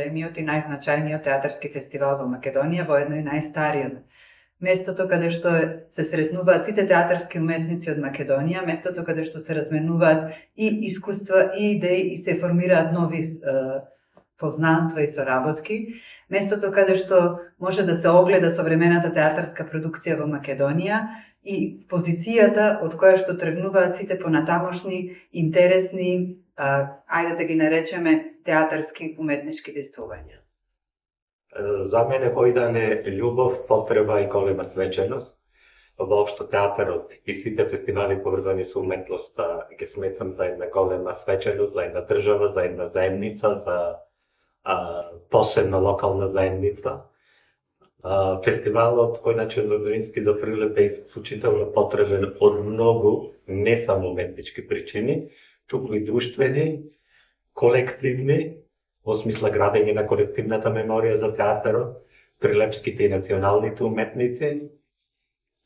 најголемиот и најзначајниот театарски фестивал во Македонија, воедно и најстариот. Местото каде што се сретнуваат сите театарски уметници од Македонија, местото каде што се разменуваат и искуства и идеи и се формираат нови познанства и соработки, местото каде што може да се огледа современата театарска продукција во Македонија и позицијата од која што тргнуваат сите понатамошни интересни, ајде да ги наречеме театарски уметнички действувања. За мене Војдан е љубов, потреба и голема свеченост. Воопшто театарот и сите фестивали поврзани со уметноста ги сметам за една голема свеченост, за една држава, за една заедница, за посебна локална заедница. Фестивалот кој Чернодрински за Прилеп е исклучително потребен од многу, не само уметнички причини, туку и друштвени, колективни, во смисла градење на колективната меморија за театарот, прилепските и националните уметници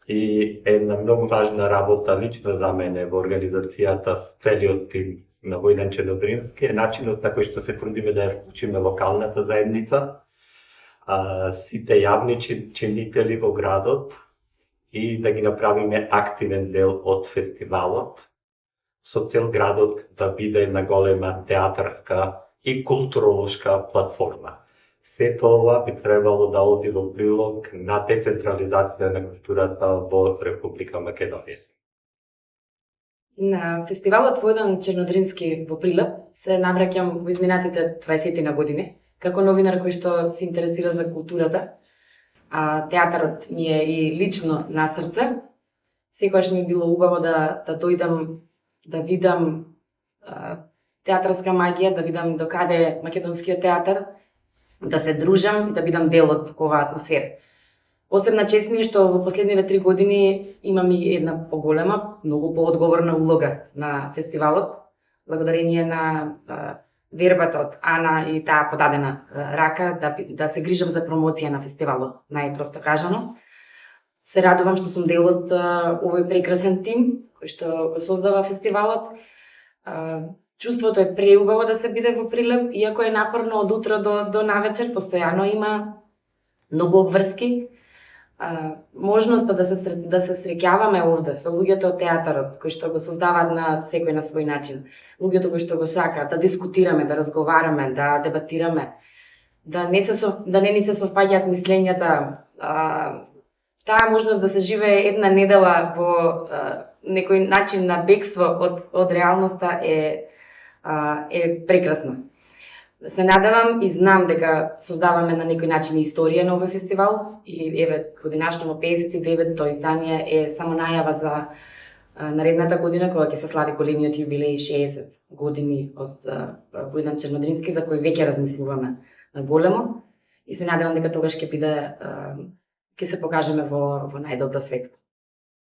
и една многу важна работа лично за мене во организацијата с целиот тим на Војдан Чернодрински е начинот на кој што се трудиме да ја вклучиме локалната заедница, сите јавни чинители во градот и да ги направиме активен дел од фестивалот со цел градот да биде една голема театарска и културолошка платформа. Сето ова би требало да оди во прилог на децентрализација на културата во Република Македонија. На фестивалот Војдан Чернодрински во Прилеп се навраќам во изминатите 20 години, како новинар кој што се интересира за културата, а театарот ми е и лично на срце. Секогаш ми било убаво да дојдам да видам театарска магија, да видам докаде е македонскиот театар, да се дружам и да бидам дел од оваа атмосфера. Посебна чест ми е што во последниве 3 години имам и една поголема, многу поодговорна улога на фестивалот, благодарение на вербата од Ана и таа подадена рака да се грижам за промоција на фестивалот, најпросто кажано. Се радувам што сум дел од овој прекрасен тим кој што го создава фестивалот. Чувството е преубаво да се биде во Прилеп, иако е напорно од утро до навечер, постојано има многу обврски. Можноста да се среќаваме овде со луѓето од театарот, кои што го создаваат на секој на свој начин, луѓето кои што го сакаат, да дискутираме, да разговараме, да дебатираме, да не ни се совпаѓаат мислењата, таа можност да се живее една недела во некој начин на бегство од реалноста е прекрасна. Се надевам и знам дека создаваме на некој начин историја на овој фестивал и еве годинашно 59-то издание е само најава за наредната година кога ќе се слави големиот јубилеј 60 години од Војдан Чернодрински, за кој веќе размислуваме на големо и се надевам дека тогаш ќе се покажеме во најдобро светло.